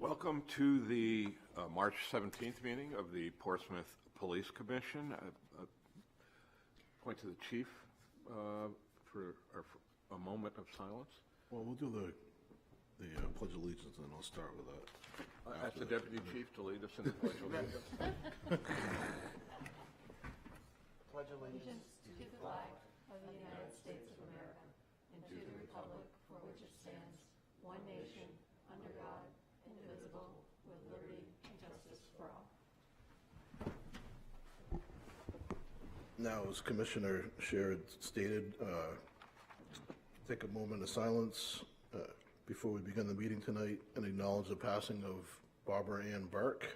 Welcome to the March 17th meeting of the Portsmouth Police Commission. Point to the chief for a moment of silence. Well, we'll do the Pledge of Allegiance, and I'll start with that. Ask the deputy chief to lead us in the Pledge of Allegiance. Pledge allegiance to the flag of the United States of America and to the republic for which it stands, one nation, under God, indivisible, with liberty and justice for all. Now, as Commissioner Sherrod stated, take a moment of silence before we begin the meeting tonight and acknowledge the passing of Barbara Ann Burke.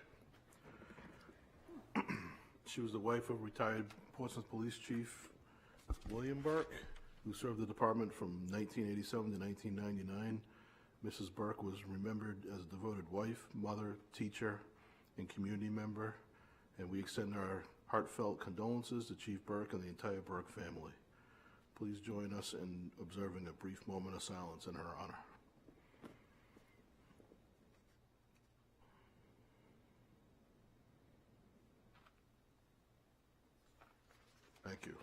She was the wife of retired Portsmouth Police Chief William Burke, who served the department from 1987 to 1999. Mrs. Burke was remembered as a devoted wife, mother, teacher, and community member, and we extend our heartfelt condolences to Chief Burke and the entire Burke family. Please join us in observing a brief moment of silence in her honor. Thank you.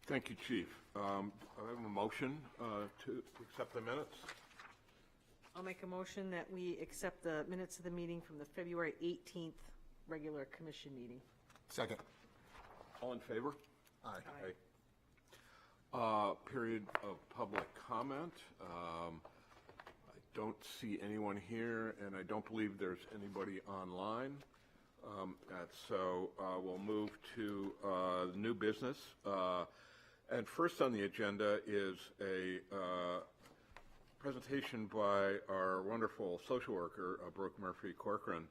Thank you, Chief. I have a motion to accept the minutes. I'll make a motion that we accept the minutes of the meeting from the February 18th regular commission meeting. Second. All in favor? Aye. Period of public comment. I don't see anyone here, and I don't believe there's anybody online. So we'll move to new business. And first on the agenda is a presentation by our wonderful social worker, Brooke Murphy Corcoran,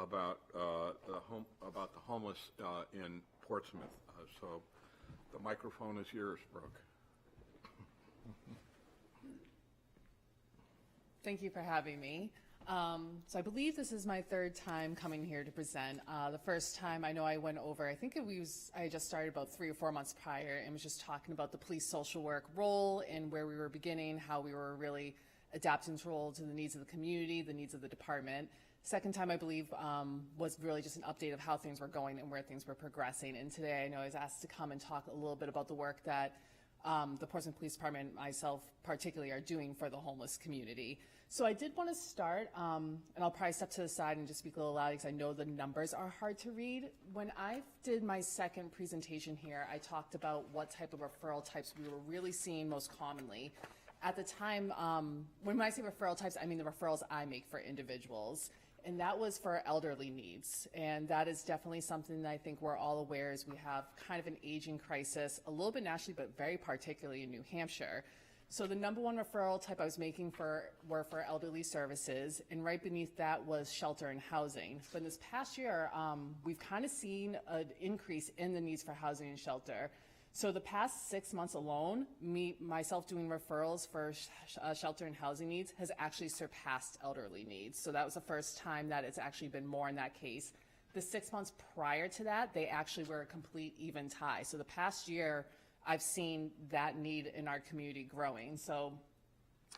about the homeless in Portsmouth. So the microphone is yours, Brooke. Thank you for having me. So I believe this is my third time coming here to present. The first time I know I went over, I think I just started about 3 or 4 months prior and was just talking about the police social work role and where we were beginning, how we were really adapting to role to the needs of the community, the needs of the department. Second time, I believe, was really just an update of how things were going and where things were progressing. And today I know I was asked to come and talk a little bit about the work that the Portsmouth Police Department and myself particularly are doing for the homeless community. So I did want to start, and I'll probably step to the side and just speak a little loud because I know the numbers are hard to read. When I did my second presentation here, I talked about what type of referral types we were really seeing most commonly. At the time, when I say referral types, I mean the referrals I make for individuals. And that was for elderly needs. And that is definitely something that I think we're all aware is we have kind of an aging crisis, a little bit nationally, but very particularly in New Hampshire. So the number one referral type I was making were for elderly services, and right beneath that was shelter and housing. But in this past year, we've kind of seen an increase in the needs for housing and shelter. So the past 6 months alone, myself doing referrals for shelter and housing needs has actually surpassed elderly needs. So that was the first time that it's actually been more in that case. The 6 months prior to that, they actually were a complete even tie. So the past year, I've seen that need in our community growing. So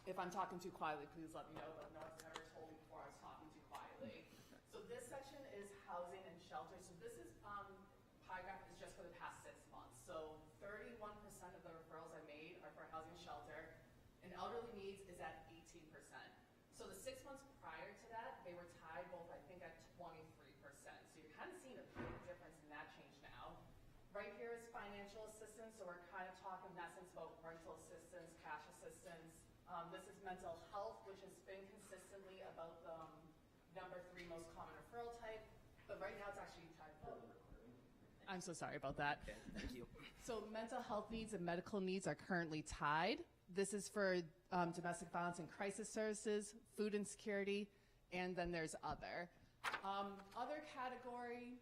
if I'm talking too quietly, please let me know. But no one's ever told me before I was talking too quietly. So this section is housing and shelter. So this is pie graph is just for the past 6 months. So 31% of the referrals I made are for housing and shelter, and elderly needs is at 18%. So the 6 months prior to that, they were tied both, I think, at 23%. So you're kind of seeing a big difference in that change now. Right here is financial assistance, so we're kind of talking in that sense about rental assistance, cash assistance. This is mental health, which has been consistently about the number 3 most common referral type, but right now it's actually tied. I'm so sorry about that. Okay, thank you. So mental health needs and medical needs are currently tied. This is for domestic violence and crisis services, food insecurity, and then there's other. Other category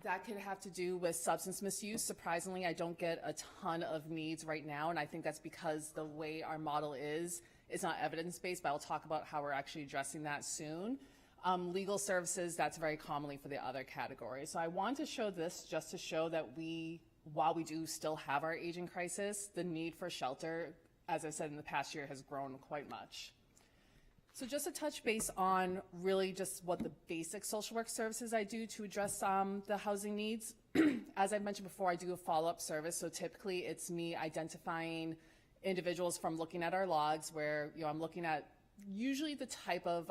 that could have to do with substance misuse. Surprisingly, I don't get a ton of needs right now, and I think that's because the way our model is not evidence-based, but I'll talk about how we're actually addressing that soon. Legal services, that's very commonly for the other category. So I want to show this just to show that while we do still have our aging crisis, the need for shelter, as I said in the past year, has grown quite much. So just to touch base on really just what the basic social work services I do to address the housing needs. As I mentioned before, I do a follow-up service. So typically it's me identifying individuals from looking at our logs where, I'm looking at usually the type of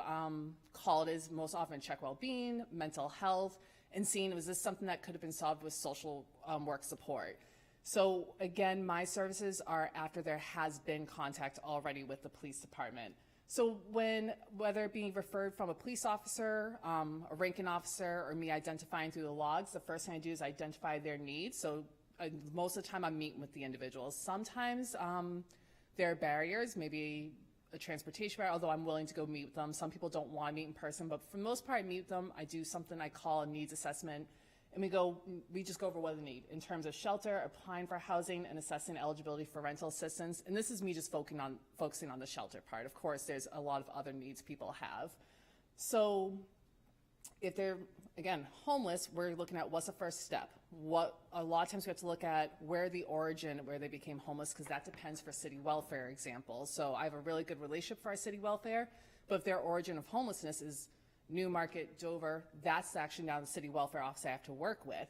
call it is, most often check well-being, mental health, and seeing was this something that could have been solved with social work support. So again, my services are after there has been contact already with the police department. So whether it being referred from a police officer, a ranking officer, or me identifying through the logs, the first thing I do is identify their needs. So most of the time I'm meeting with the individuals. Sometimes there are barriers, maybe a transportation barrier, although I'm willing to go meet with them. Some people don't want to meet in person, but for the most part I meet with them. I do something I call a needs assessment. And we just go over what they need in terms of shelter, applying for housing, and assessing eligibility for rental assistance. And this is me just focusing on the shelter part. Of course, there's a lot of other needs people have. So if they're, again, homeless, we're looking at what's the first step. A lot of times we have to look at where the origin, where they became homeless, because that depends for city welfare example. So I have a really good relationship for our city welfare, but if their origin of homelessness is Newmarket, Dover, that's actually now the city welfare office I have to work with.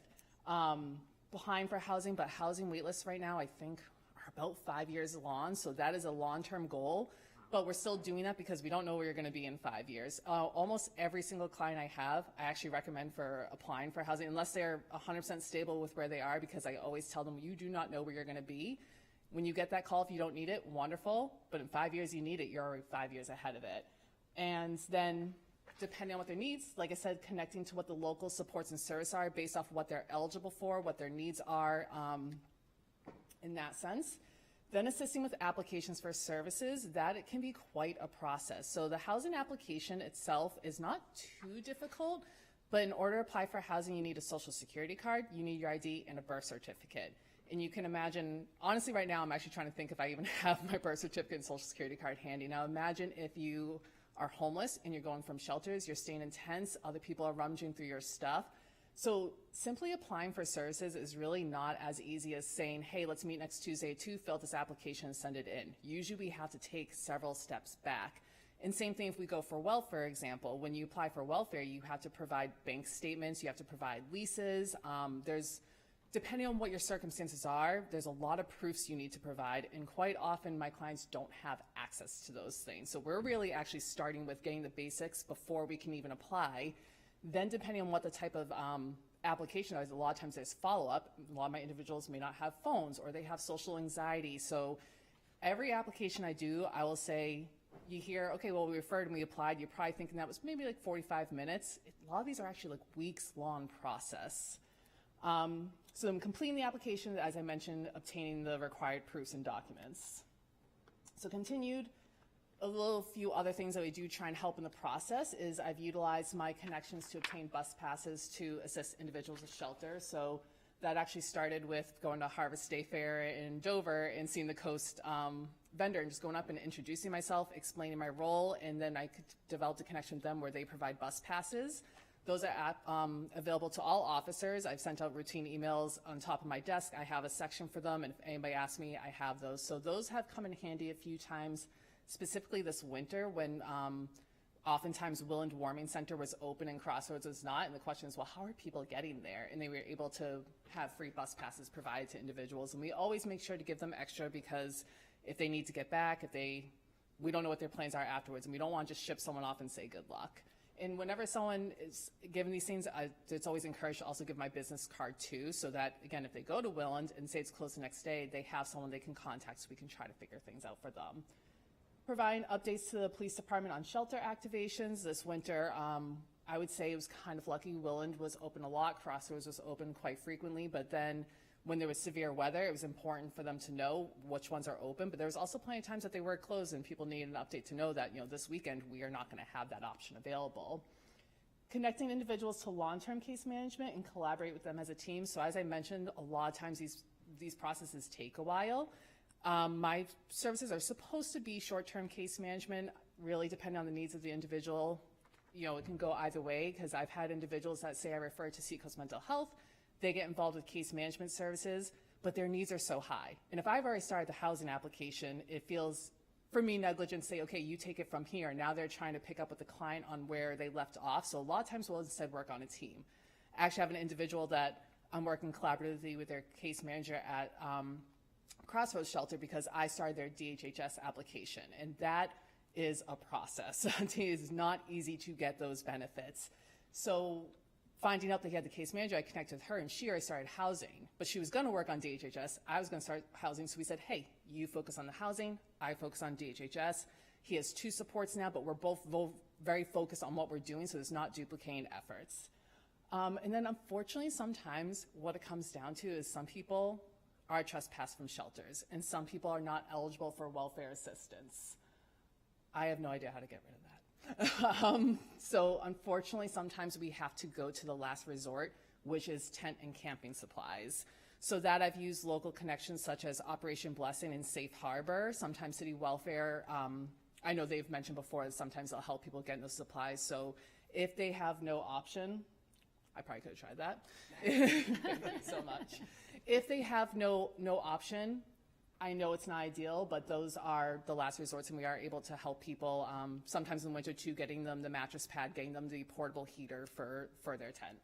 Behind for housing, but housing wait lists right now I think are about 5 years long, so that is a long-term goal, but we're still doing that because we don't know where you're going to be in 5 years. Almost every single client I have, I actually recommend for applying for housing, unless they're 100% stable with where they are, because I always tell them, you do not know where you're going to be. When you get that call, if you don't need it, wonderful, but in 5 years you need it, you're already 5 years ahead of it. And then depending on what their needs, like I said, connecting to what the local supports and services are based off what they're eligible for, what their needs are in that sense. Then assisting with applications for services, that it can be quite a process. So the housing application itself is not too difficult, but in order to apply for housing, you need a social security card, you need your ID, and a birth certificate. And you can imagine, honestly right now I'm actually trying to think if I even have my birth certificate and social security card handy. Now imagine if you are homeless and you're going from shelters, you're staying in tents, other people are rummaging through your stuff. So simply applying for services is really not as easy as saying, hey, let's meet next Tuesday at 2, fill out this application and send it in. Usually we have to take several steps back. And same thing if we go for welfare example, when you apply for welfare, you have to provide bank statements, you have to provide leases, depending on what your circumstances are, there's a lot of proofs you need to provide, and quite often my clients don't have access to those things. So we're really actually starting with getting the basics before we can even apply. Then depending on what the type of application is, a lot of times there's follow-up. A lot of my individuals may not have phones or they have social anxiety. So every application I do, I will say, you hear, okay, well, we referred and we applied. You're probably thinking that was maybe like 45 minutes. A lot of these are actually like weeks-long process. So I'm completing the application, as I mentioned, obtaining the required proofs and documents. So continued, a few other things that we do try and help in the process is I've utilized my connections to obtain bus passes to assist individuals with shelter. So that actually started with going to Harvest Day Fair in Dover and seeing the Coast vendor and just going up and introducing myself, explaining my role, and then I could develop a connection with them where they provide bus passes. Those are available to all officers. I've sent out routine emails on top of my desk. I have a section for them, and if anybody asks me, I have those. So those have come in handy a few times, specifically this winter when oftentimes Willand Warming Center was open and Crossroads was not, and the question is, well, how are people getting there? And they were able to have free bus passes provided to individuals, and we always make sure to give them extra because if they need to get back, we don't know what their plans are afterwards, and we don't want to just ship someone off and say good luck. And whenever someone is given these things, it's always encouraged to also give my business card too, so that, again, if they go to Willand and say it's closed the next day, they have someone they can contact so we can try to figure things out for them. Providing updates to the police department on shelter activations. This winter, I would say it was kind of lucky. Willand was open a lot. Crossroads was open quite frequently, but then when there was severe weather, it was important for them to know which ones are open, but there was also plenty of times that they were closed and people needed an update to know that, this weekend we are not going to have that option available. Connecting individuals to long-term case management and collaborate with them as a team. So as I mentioned, a lot of times these processes take a while. My services are supposed to be short-term case management, really depending on the needs of the individual. It can go either way because I've had individuals that say I refer to Seacoast Mental Health. They get involved with case management services, but their needs are so high. And if I've already started the housing application, it feels for me, negligence, say, okay, you take it from here. Now they're trying to pick up with the client on where they left off. So a lot of times we'll instead work on a team. I actually have an individual that I'm working collaboratively with their case manager at Crossroads Shelter because I started their DHHS application. And that is a process. It is not easy to get those benefits. So finding out that he had the case manager, I connected with her, and she already started housing. But she was going to work on DHHS. I was going to start housing. So we said, hey, you focus on the housing. I focus on DHHS. He has 2 supports now, but we're both very focused on what we're doing, so there's not duplicating efforts. And then unfortunately, sometimes what it comes down to is some people are trespassed from shelters, and some people are not eligible for welfare assistance. I have no idea how to get rid of that. So unfortunately, sometimes we have to go to the last resort, which is tent and camping supplies. So that I've used local connections such as Operation Blessing and Safe Harbor, sometimes City Welfare. I know they've mentioned before that sometimes they'll help people get those supplies. So if they have no option, I probably could have tried that. Thank you so much. If they have no option, I know it's not ideal, but those are the last resorts, and we are able to help people, sometimes in winter too, getting them the mattress pad, getting them the portable heater for their tent.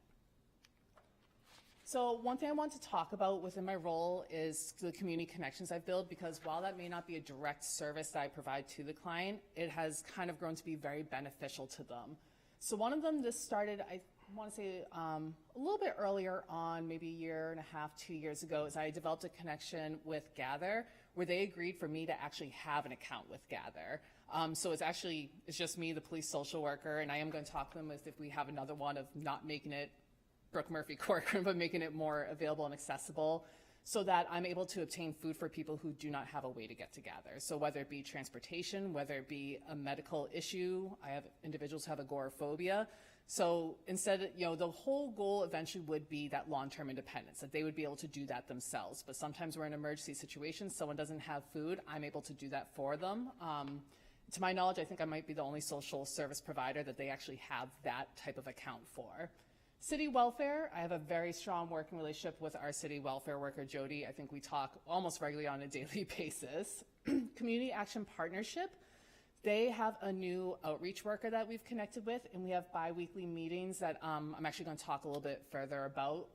So one thing I want to talk about within my role is the community connections I've built, because while that may not be a direct service that I provide to the client, it has kind of grown to be very beneficial to them. So one of them, this started, I want to say a little bit earlier on, maybe a year and a half, 2 years ago, is I developed a connection with Gather, where they agreed for me to actually have an account with Gather. So it's just me, the police social worker, and I am going to talk to them if we have another one of not making it Brooke Murphy Corcoran, but making it more available and accessible, so that I'm able to obtain food for people who do not have a way to get to Gather. So whether it be transportation, whether it be a medical issue, I have individuals who have agoraphobia. So instead, the whole goal eventually would be that long-term independence, that they would be able to do that themselves. But sometimes we're in emergency situations, someone doesn't have food, I'm able to do that for them. To my knowledge, I think I might be the only social service provider that they actually have that type of account for. City welfare, I have a very strong working relationship with our city welfare worker, Jody. I think we talk almost regularly on a daily basis. Community Action Partnership, they have a new outreach worker that we've connected with, and we have bi-weekly meetings that I'm actually going to talk a little bit further about.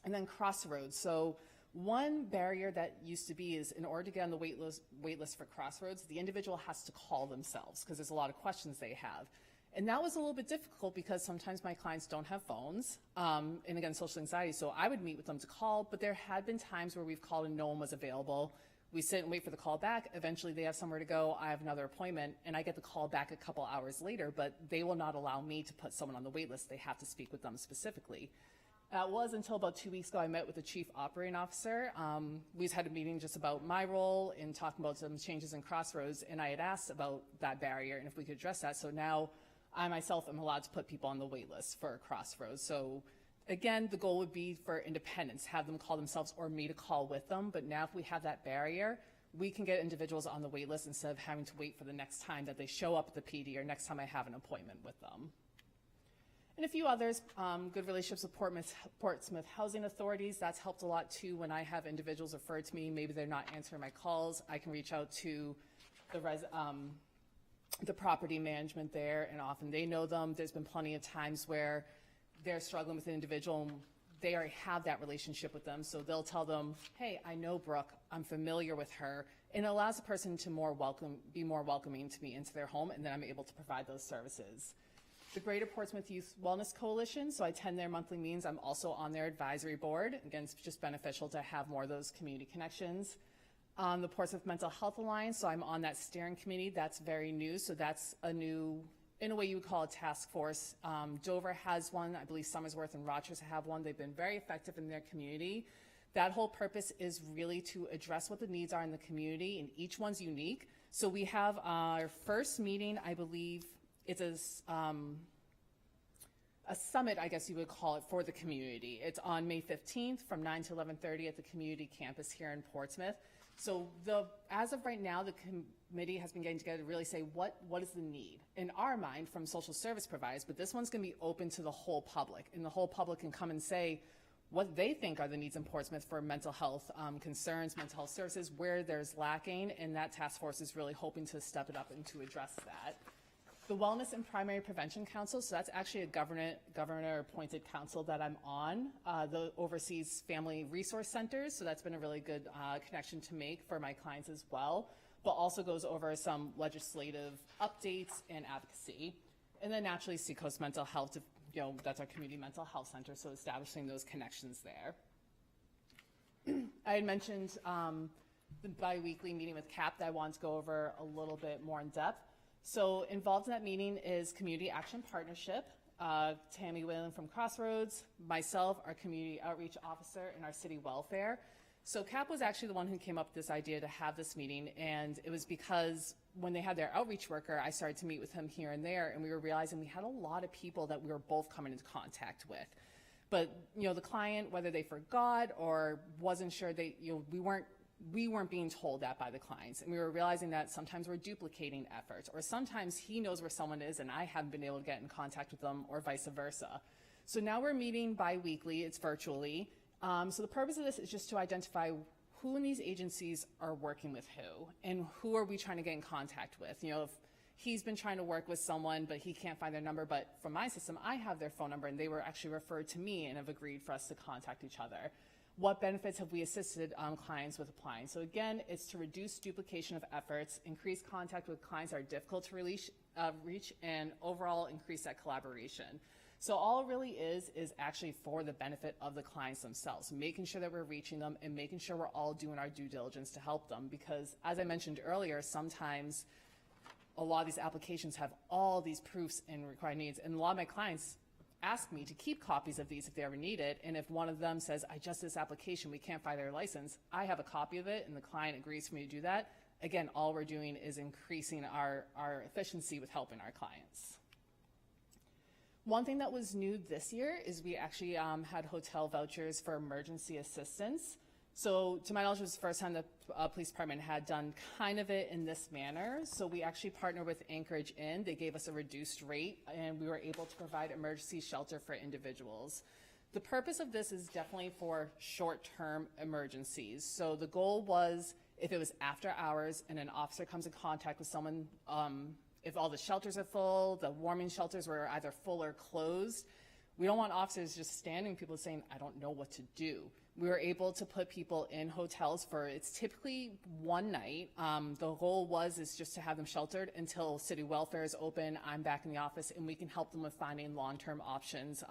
And then Crossroads. So one barrier that used to be is, in order to get on the wait list for Crossroads, the individual has to call themselves because there's a lot of questions they have. And that was a little bit difficult because sometimes my clients don't have phones, and again, social anxiety, so I would meet with them to call, but there had been times where we've called and no one was available. We sit and wait for the call back. Eventually they have somewhere to go. I have another appointment, and I get the call back a couple hours later, but they will not allow me to put someone on the wait list. They have to speak with them specifically. That was until about 2 weeks ago I met with the chief operating officer. We had a meeting just about my role and talking about some changes in Crossroads, and I had asked about that barrier and if we could address that. So now I myself am allowed to put people on the wait list for Crossroads. So again, the goal would be for independence, have them call themselves or me to call with them. But now if we have that barrier, we can get individuals on the wait list instead of having to wait for the next time that they show up at the PD or next time I have an appointment with them. And a few others, good relationships with Portsmouth Housing Authorities. That's helped a lot too. When I have individuals referred to me, maybe they're not answering my calls, I can reach out to the property management there, and often they know them. There's been plenty of times where they're struggling with an individual and they already have that relationship with them, so they'll tell them, hey, I know Brooke, I'm familiar with her, and it allows the person to be more welcoming to me into their home, and then I'm able to provide those services. The Greater Portsmouth Youth Wellness Coalition, so I attend their monthly meetings. I'm also on their advisory board. Again, it's just beneficial to have more of those community connections. The Portsmouth Mental Health Alliance, so I'm on that steering committee. That's very new, so that's a new, in a way you would call a task force. Dover has one, I believe Somersworth and Rochester have one. They've been very effective in their community. That whole purpose is really to address what the needs are in the community, and each one's unique. So we have our first meeting, I believe it's a summit, I guess you would call it, for the community. It's on May 15th from 9 to 11:30 at the community campus here in Portsmouth. So as of right now, the committee has been getting together to really say what is the need in our mind from social service providers, but this one's going to be open to the whole public, and the whole public can come and say, what they think are the needs in Portsmouth for mental health concerns, mental health services, where there's lacking, and that task force is really hoping to step it up and to address that. The Wellness and Primary Prevention Council, so that's actually a governor-appointed council that I'm on, that oversees family resource centers, so that's been a really good connection to make for my clients as well, but also goes over some legislative updates and advocacy. And then naturally, Seacoast Mental Health, that's our community mental health center, so establishing those connections there. I had mentioned the bi-weekly meeting with CAP that I wanted to go over a little bit more in depth. So involved in that meeting is Community Action Partnership, Tammy Whalen from Crossroads, myself, our community outreach officer, and our city welfare. So CAP was actually the one who came up with this idea to have this meeting, and it was because when they had their outreach worker, I started to meet with him here and there, and we were realizing we had a lot of people that we were both coming into contact with. But, the client, whether they forgot or wasn't sure, we weren't being told that by the clients, and we were realizing that sometimes we're duplicating efforts, or sometimes he knows where someone is and I haven't been able to get in contact with them, or vice versa. So now we're meeting bi-weekly, it's virtually. So the purpose of this is just to identify who in these agencies are working with who, and who are we trying to get in contact with. If he's been trying to work with someone, but he can't find their number, but from my system, I have their phone number, and they were actually referred to me and have agreed for us to contact each other. What benefits have we assisted clients with applying? So again, it's to reduce duplication of efforts, increase contact with clients that are difficult to reach, and overall increase that collaboration. So all it really is actually for the benefit of the clients themselves, making sure that we're reaching them and making sure we're all doing our due diligence to help them. Because as I mentioned earlier, sometimes a lot of these applications have all these proofs and required needs, and a lot of my clients ask me to keep copies of these if they ever need it, and if one of them says, I just did this application, we can't find their license, I have a copy of it and the client agrees for me to do that. Again, all we're doing is increasing our efficiency with helping our clients. One thing that was new this year is we actually had hotel vouchers for emergency assistance. So to my knowledge, it was the first time the police department had done kind of it in this manner. So we actually partnered with Anchorage Inn. They gave us a reduced rate, and we were able to provide emergency shelter for individuals. The purpose of this is definitely for short-term emergencies. So the goal was, if it was after hours and an officer comes in contact with someone, if all the shelters are full, the warming shelters were either full or closed, we don't want officers just standing, people saying, I don't know what to do. We were able to put people in hotels for, it's typically one night. The goal is just to have them sheltered until city welfare is open, I'm back in the office, and we can help them with finding long-term options,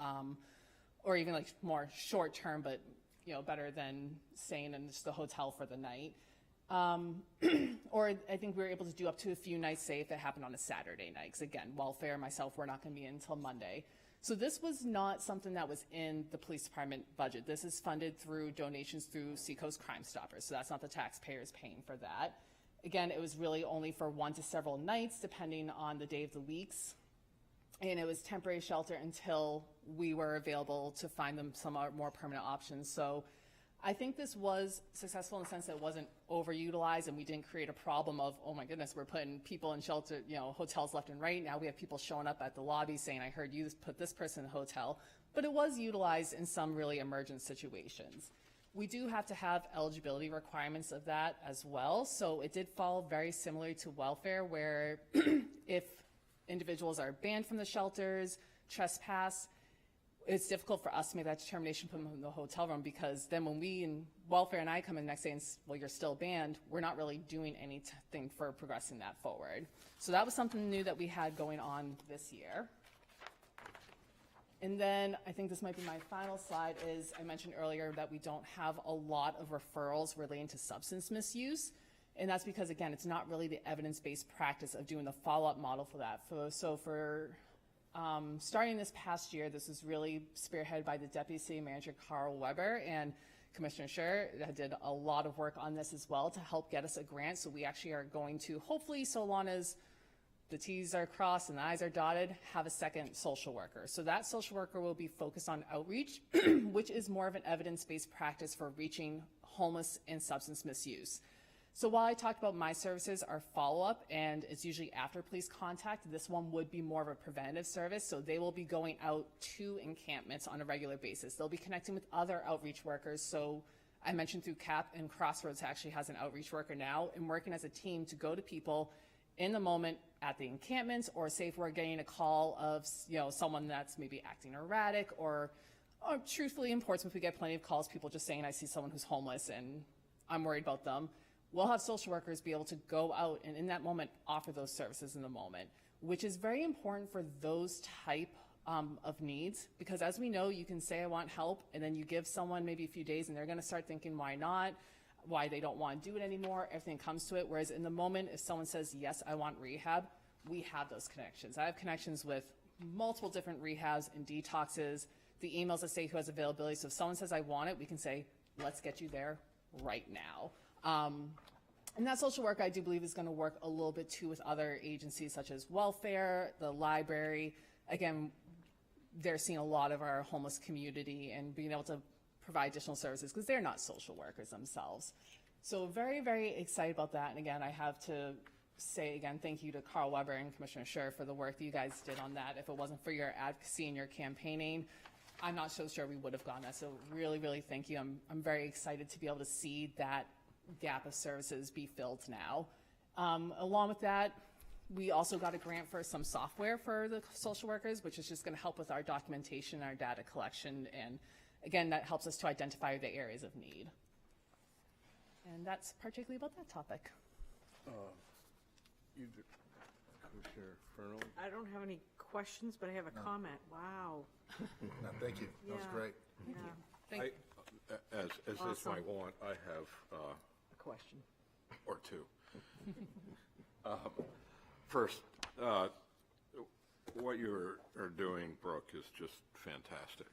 or even like more short-term, but better than staying in just the hotel for the night. Or I think we were able to do up to a few nights, say if it happened on a Saturday night, because again, welfare, myself, we're not going to be in until Monday. So this was not something that was in the police department budget. This is funded through donations through Seacoast Crime Stoppers, so that's not the taxpayers paying for that. Again, it was really only for 1 to several nights, depending on the day of the weeks, and it was temporary shelter until we were available to find them some more permanent options. So I think this was successful in the sense that it wasn't overutilized, and we didn't create a problem of, oh my goodness, we're putting people in shelter, hotels left and right. Now we have people showing up at the lobby saying, I heard you put this person in a hotel. But it was utilized in some really emergent situations. We do have to have eligibility requirements of that as well. So it did fall very similar to welfare, where if individuals are banned from the shelters, trespass, it's difficult for us to make that determination, put them in the hotel room, because then when we in welfare and I come in the next day and well, you're still banned, we're not really doing anything for progressing that forward. So that was something new that we had going on this year. And then I think this might be my final slide, is I mentioned earlier that we don't have a lot of referrals relating to substance misuse. And that's because, again, it's not really the evidence-based practice of doing the follow-up model for that. Starting this past year, this was really spearheaded by the Deputy City Manager, Carl Weber, and Commissioner Scher did a lot of work on this as well to help get us a grant. So we actually are going to, hopefully, so long as the T's are crossed and the I's are dotted, have a second social worker. So that social worker will be focused on outreach, which is more of an evidence-based practice for reaching homeless and substance misuse. So while I talked about my services are follow-up, and it's usually after police contact, this one would be more of a preventative service. So they will be going out to encampments on a regular basis. They'll be connecting with other outreach workers. So I mentioned through CAP, and Crossroads actually has an outreach worker now, and working as a team to go to people in the moment at the encampments, or say if we're getting a call of, you know, someone that's maybe acting erratic, or truthfully in Portsmouth we get plenty of calls, people just saying I see someone who's homeless and I'm worried about them. We'll have social workers be able to go out and in that moment offer those services in the moment, which is very important for those type of needs, because as we know, you can say I want help, and then you give someone maybe a few days and they're going to start thinking why not, why they don't want to do it anymore, everything comes to it. Whereas in the moment, if someone says, yes, I want rehab, we have those connections. I have connections with multiple different rehabs and detoxes, the emails that say who has availability. So if someone says I want it, we can say, let's get you there right now. And that social work, I do believe, is going to work a little bit too with other agencies such as welfare, the library. Again, they're seeing a lot of our homeless community and being able to provide additional services because they're not social workers themselves. So very, very excited about that. And again, I have to say again, thank you to Carl Weber and Commissioner Scher for the work that you guys did on that. If it wasn't for your advocacy and your campaigning, I'm not so sure we would have gotten that. So really, really thank you. I'm very excited to be able to see that gap of services be filled now. Along with that, we also got a grant for some software for the social workers, which is just going to help with our documentation, our data collection, and again, that helps us to identify the areas of need. And that's particularly about that topic. Commissioner Fernald? I don't have any questions, but I have a comment. Wow. No, thank you. That was Yeah. great. Yeah, Thank As is Awesome. my want, I have a question. or two. First, what you are doing, Brooke, is just fantastic.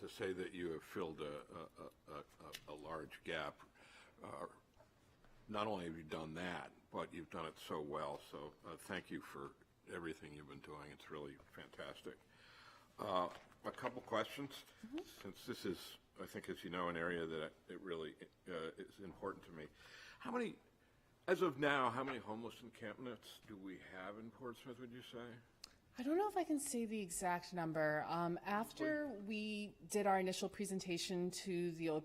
To say that you have filled a large gap, not only have you done that, but you've done it so well. So thank you for everything you've been doing. It's really fantastic. A couple questions, since this is, I think, as you know, an area that it really is important to me. How many, as of now, how many homeless encampments do we have in Portsmouth, would you say? I don't know if I can say the exact number. After we did our initial presentation to the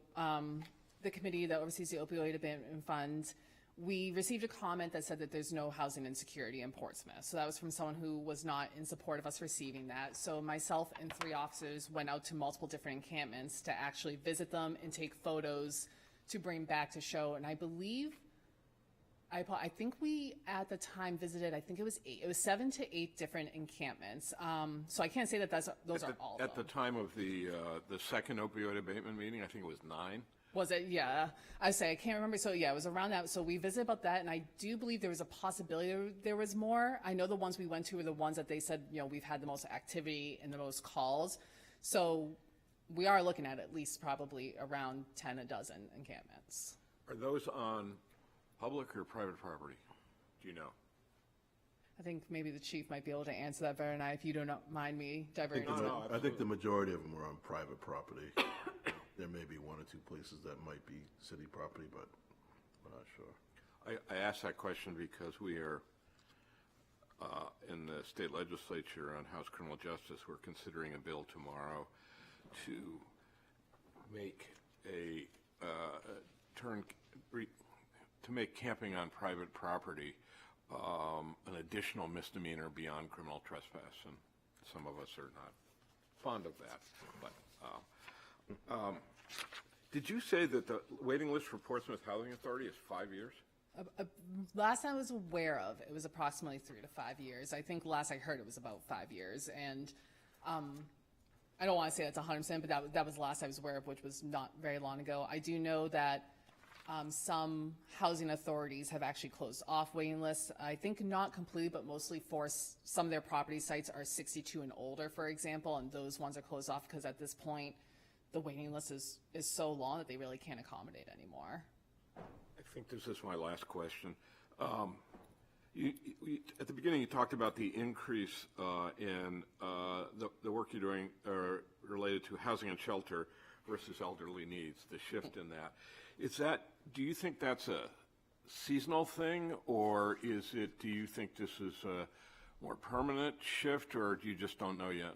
committee that oversees the opioid abatement fund, we received a comment that said that there's no housing insecurity in Portsmouth. So that was from someone who was not in support of us receiving that. So myself and 3 officers went out to multiple different encampments to actually visit them and take photos to bring back to show. And I believe, I think we at the time visited, I think it was 8. It was 7 to 8 different encampments. So I can't say that those are all of At the them. time of the second opioid abatement meeting, I think it was 9. Was it? Yeah. I can't remember. So yeah, it was around that. So we visited about that, and I do believe there was a possibility there was more. I know the ones we went to were the ones that they said, you know, we've had the most activity and the most calls. So we are looking at least probably around 10 a dozen encampments. Are those on public or private property? Do you know? I think maybe the chief might be able to answer that better than I, if you don't mind me diverting. I think the majority of them are on private property. There may be 1 or 2 places that might be city property, but I'm not sure. I asked that question because we are in the state legislature on House Criminal Justice. We're considering a bill tomorrow to make to make camping on private property an additional misdemeanor beyond criminal trespass, and some of us are not fond of that. But did you say that the waiting list for Portsmouth Housing Authority is 5 years? Last I was aware of, it was approximately 3 to 5 years. I think last I heard it was about 5 years. And I don't want to say that's 100%, but that was the last I was aware of, which was not very long ago. I do know that some housing authorities have actually closed off waiting lists. I think not completely, but mostly for some of their property sites are 62 and older, for example, and those ones are closed off because at this point, the waiting list is so long that they really can't accommodate anymore. I think this is my last question. At the beginning, you talked about the increase in the work you're doing related to housing and shelter versus elderly needs, the shift in that. do you think that's a seasonal thing, or do you think this is a more permanent shift, or do you just don't know yet?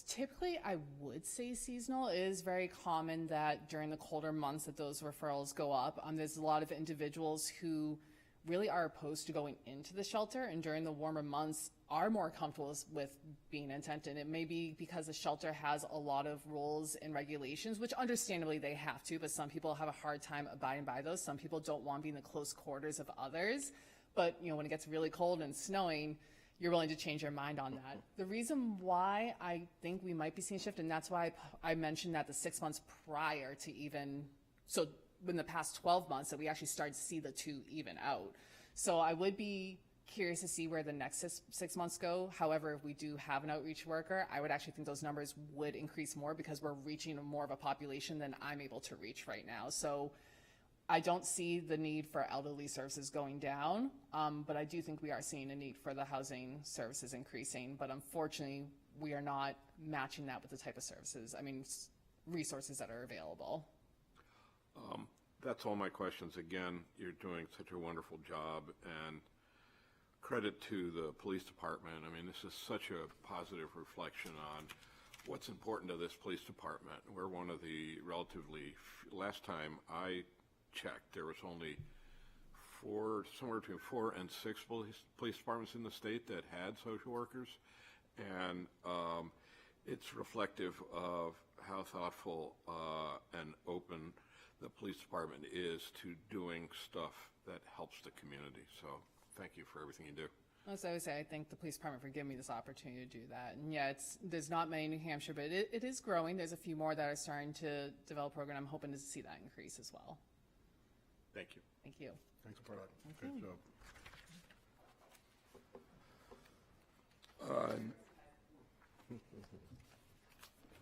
Typically, I would say seasonal. It is very common that during the colder months that those referrals go up. There's a lot of individuals who really are opposed to going into the shelter, and during the warmer months are more comfortable with being in tent. And it may be because the shelter has a lot of rules and regulations, which understandably they have to, but some people have a hard time abiding by those. Some people don't want to be in the close quarters of others. But, you know, when it gets really cold and snowing, you're willing to change your mind on that. The reason why I think we might be seeing a shift, and that's why I mentioned that the 6 months prior to even, so in the past 12 months that we actually started to see the two even out. So I would be curious to see where the next 6 months go. However, if we do have an outreach worker, I would actually think those numbers would increase more because we're reaching more of a population than I'm able to reach right now. So I don't see the need for elderly services going down, but I do think we are seeing a need for the housing services increasing. But unfortunately, we are not matching that with the type of services, resources that are available. That's all my questions. Again, you're doing such a wonderful job, and credit to the police department. I mean, this is such a positive reflection on what's important to this police department. We're one of the last time I checked, there was only somewhere between 4 and 6 police departments in the state that had social workers, and it's reflective of how thoughtful and open the police department is to doing stuff that helps the community. So thank you for everything you do. As I would say, I thank the police department for giving me this opportunity to do that. And yeah, there's not many in New Hampshire, but it is growing. There's a few more that are starting to develop a program. I'm hoping to see that increase as well. Thank you. Thank you. Thanks, Parag. Great job.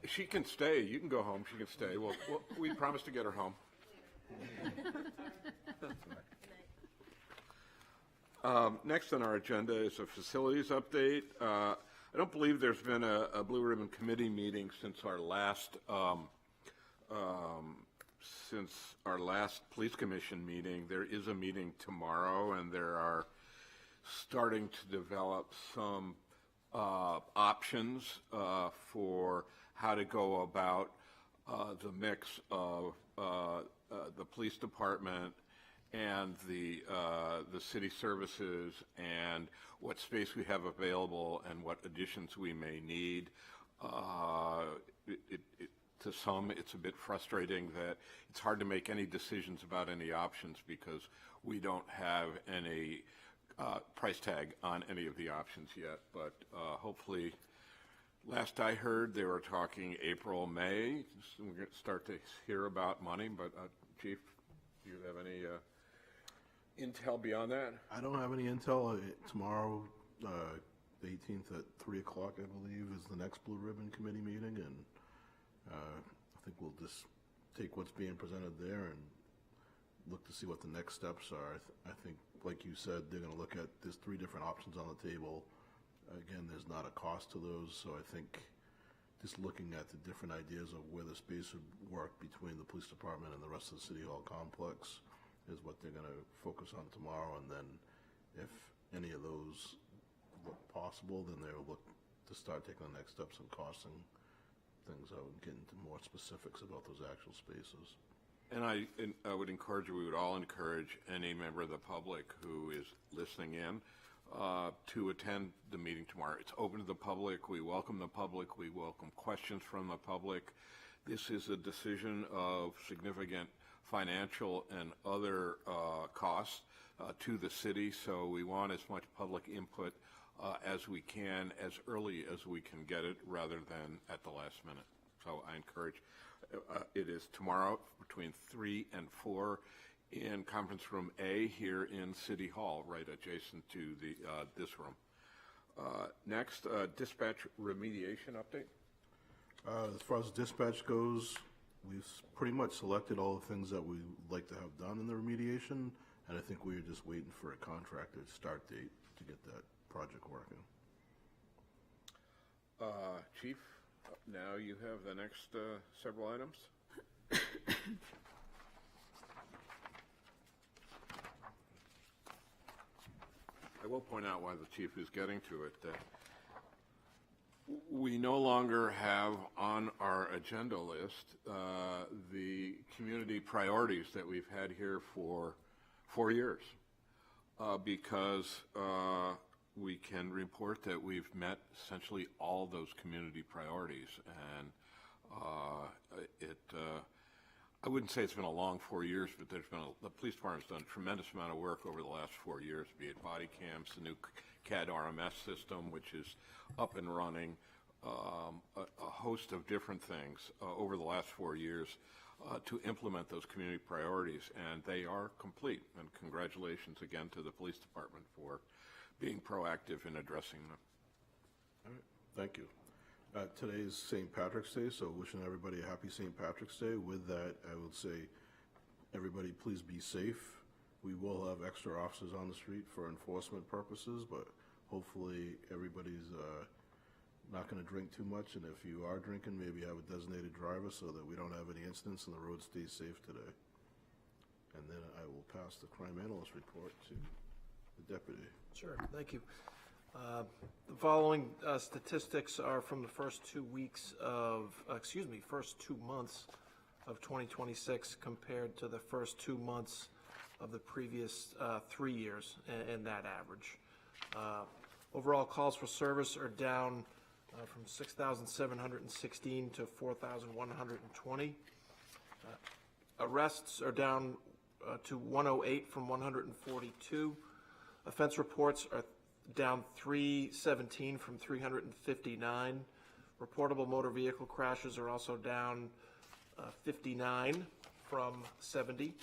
She can stay. You can go home. She can stay. Well, we promised to get her home. Next on our agenda is a facilities update. I don't believe there's been a Blue Ribbon Committee meeting since our last Police Commission meeting. There is a meeting tomorrow, and there are starting to develop some options for how to go about the mix of the police department and the city services, and what space we have available and what additions we may need. To some, it's a bit frustrating that it's hard to make any decisions about any options because we don't have any price tag on any of the options yet. But hopefully, last I heard, they were talking April, May. So we're going to start to hear about money. But Chief, do you have any intel beyond that? I don't have any intel. Tomorrow, the 18th at 3 o'clock, I believe, is the next Blue Ribbon Committee meeting, and I think we'll just take what's being presented there and look to see what the next steps are. I think, like you said, they're going to look at, there's 3 different options on the table. Again, there's not a cost to those, so I think just looking at the different ideas of where the space would work between the police department and the rest of the City Hall complex is what they're going to focus on tomorrow, and then if any of those look possible, then they'll look to start taking the next steps in costing things out and get into more specifics about those actual spaces. And I would encourage, we would all encourage any member of the public who is listening in to attend the meeting tomorrow. It's open to the public. We welcome the public. We welcome questions from the public. This is a decision of significant financial and other costs to the city, so we want as much public input as we can, as early as we can get it, rather than at the last minute. So I encourage, it is tomorrow between 3 and 4 in conference room A here in City Hall, right adjacent to this room. Next, dispatch remediation update. As far as dispatch goes, we've pretty much selected all the things that we'd like to have done in the remediation, and I think we're just waiting for a contractor start date to get that project working. Chief, now you have the next several items. I will point out while the chief is getting to it that we no longer have on our agenda list the community priorities that we've had here for 4 years because we can report that we've met essentially all those community priorities, and I wouldn't say it's been a long 4 years, but the police department's done a tremendous amount of work over the last 4 years, be it body cams, the new CAD RMS system, which is up and running, a host of different things over the last 4 years to implement those community priorities, and they are complete. And congratulations again to the police department for being proactive in addressing them. All right, thank you. Today is St. Patrick's Day, so wishing everybody a happy St. Patrick's Day. With that, I would say, everybody please be safe. We will have extra officers on the street for enforcement purposes, but hopefully everybody's not going to drink too much, and if you are drinking, maybe have a designated driver so that we don't have any incidents and the road stays safe today. And then I will pass the crime analyst report to the deputy. Sure, thank you. The following statistics are from the first 2 weeks of, first 2 months of 2026 compared to the first 2 months of the previous 3 years and that average. Overall calls for service are down from 6,716 to 4,120. Arrests are down to 108 from 142. Offense reports are down 317 from 359. Reportable motor vehicle crashes are also down 59 from 70.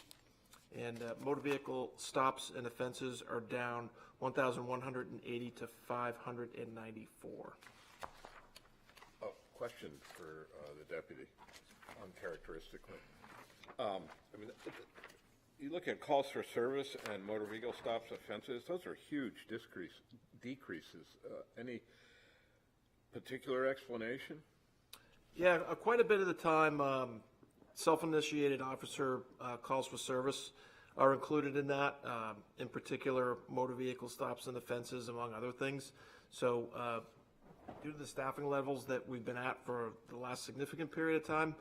And motor vehicle stops and offenses are down 1,180 to 594. Question for the deputy, uncharacteristically. I mean, you look at calls for service and motor vehicle stops offenses, those are huge decreases. Any particular explanation? Yeah, quite a bit of the time, self-initiated officer calls for service are included in that, in particular, motor vehicle stops and offenses, among other things. So due to the staffing levels that we've been at for the last significant period of time,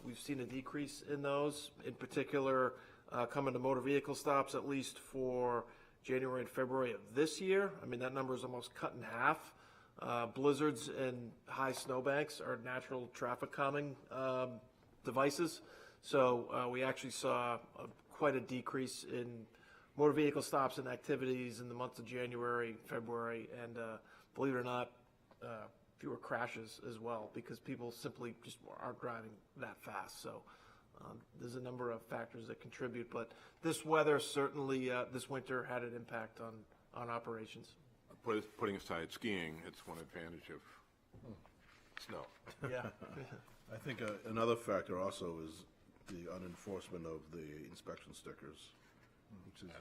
we've seen a decrease in those, in particular, coming to motor vehicle stops, at least for January and February of this year. I mean, that number is almost cut in half. Blizzards and high snowbanks are natural traffic calming devices. So we actually saw quite a decrease in motor vehicle stops and activities in the months of January, February, and believe it or not, fewer crashes as well, because people simply just aren't driving that fast. So there's a number of factors that contribute, but this weather certainly, this winter had an impact on operations. Putting aside skiing, it's one advantage of snow. Yeah. I think another factor also is the unenforcement of the inspection stickers, which has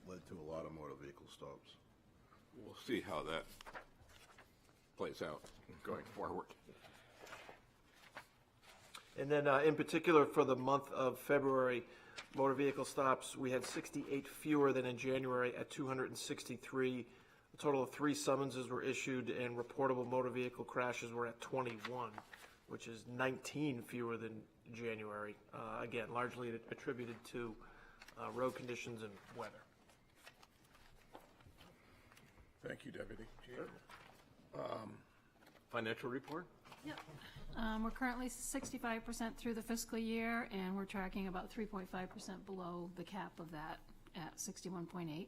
led to a lot of motor vehicle stops. We'll see how that plays out going forward. And then in particular for the month of February, motor vehicle stops, we had 68 fewer than in January at 263. A total of 3 summonses were issued, and reportable motor vehicle crashes were at 21, which is 19 fewer than January. Again, largely attributed to road conditions and weather. Thank you, Deputy Chief. Financial report? Yep. We're currently 65% through the fiscal year, and we're tracking about 3.5% below the cap of that at 61.8.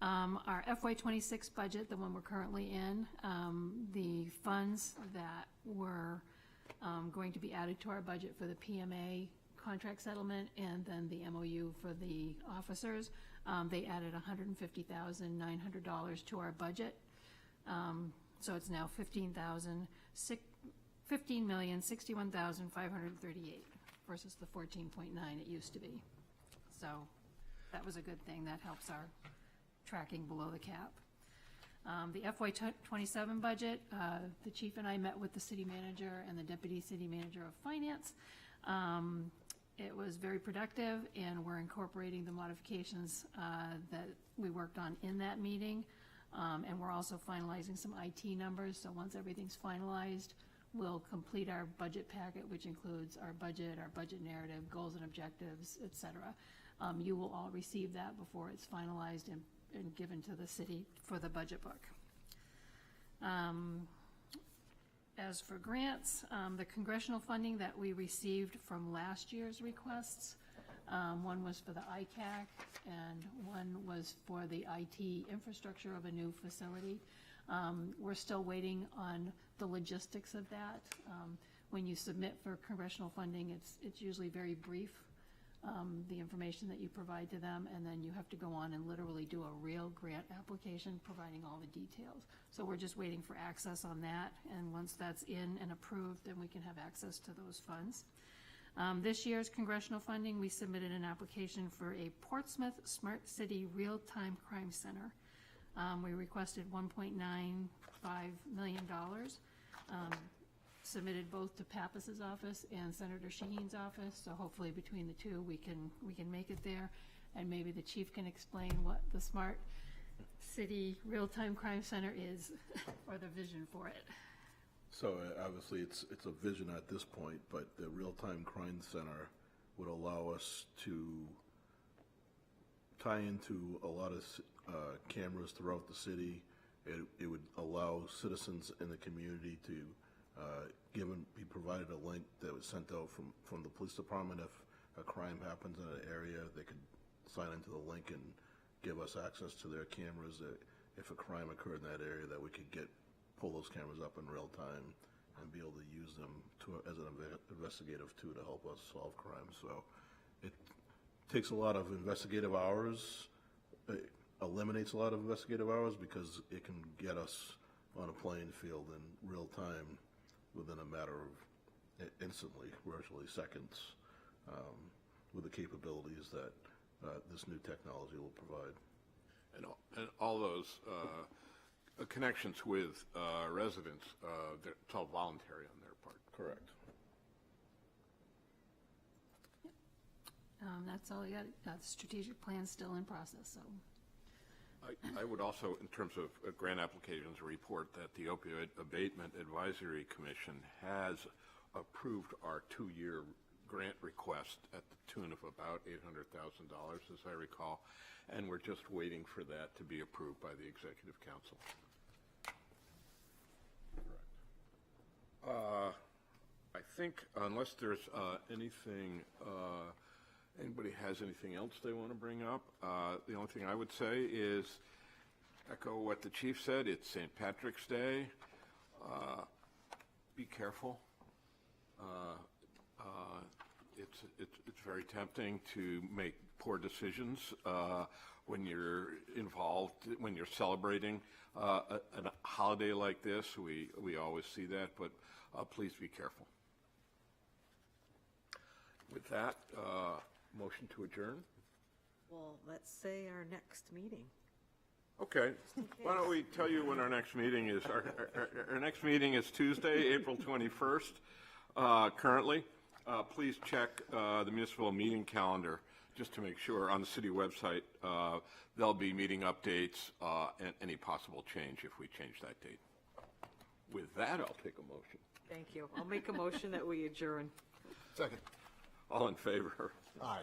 Our FY26 budget, the one we're currently in, the funds that were going to be added to our budget for the PMA contract settlement and then the MOU for the officers, they added $150,900 to our budget. So it's now $15,061,538 versus the 14.9 it used to be. So that was a good thing. That helps our tracking below the cap. The FY27 budget, the chief and I met with the city manager and the deputy city manager of finance. It was very productive, and we're incorporating the modifications that we worked on in that meeting. And we're also finalizing some IT numbers, so once everything's finalized, we'll complete our budget packet, which includes our budget narrative, goals and objectives, et cetera. You will all receive that before it's finalized and given to the city for the budget book. As for grants, the congressional funding that we received from last year's requests, one was for the ICAC and one was for the IT infrastructure of a new facility. We're still waiting on the logistics of that. When you submit for congressional funding, it's usually very brief, the information that you provide to them, and then you have to go on and literally do a real grant application providing all the details. So we're just waiting for access on that, and once that's in and approved, then we can have access to those funds. This year's congressional funding, we submitted an application for a Portsmouth Smart City Real-Time Crime Center. We requested $1.95 million, submitted both to Pappas's office and Senator Shaheen's office, so hopefully between the two, we can make it there. And maybe the chief can explain what the Smart City Real-Time Crime Center is, or the vision for it. So obviously, it's a vision at this point, but the Real-Time Crime Center would allow us to tie into a lot of cameras throughout the city. It would allow citizens in the community to be provided a link that was sent out from the police department. If a crime happens in an area, they could sign into the link and give us access to their cameras. That if a crime occurred in that area, that we could pull those cameras up in real time and be able to use them as an investigative tool to help us solve crimes. So it takes a lot of investigative hours, eliminates a lot of investigative hours, because it can get us on a playing field in real time within a matter of instantly, virtually seconds, with the capabilities that this new technology will provide. And all those connections with residents, it's all voluntary on their part. Correct. That's all I got. The strategic plan's still in process, so. I would also, in terms of grant applications, report that the Opioid Abatement Advisory Commission has approved our 2-year grant request at the tune of about $800,000, as I recall, and we're just waiting for that to be approved by the Executive Council. I think unless there's anything, anybody has anything else they want to bring up, the only thing I would say is echo what the chief said. It's St. Patrick's Day. Be careful. It's very tempting to make poor decisions when you're involved, when you're celebrating a holiday like this. We always see that, but please be careful. With that, motion to adjourn? Well, let's say our next meeting. Okay. Why don't we tell you when our next meeting is? Our next meeting is Tuesday, April 21st, currently. Please check the municipal meeting calendar just to make sure on the city website. There'll be meeting updates and any possible change if we change that date. With that, I'll take a motion. Thank you. I'll make a motion that we adjourn. Second. All in favor? Aye.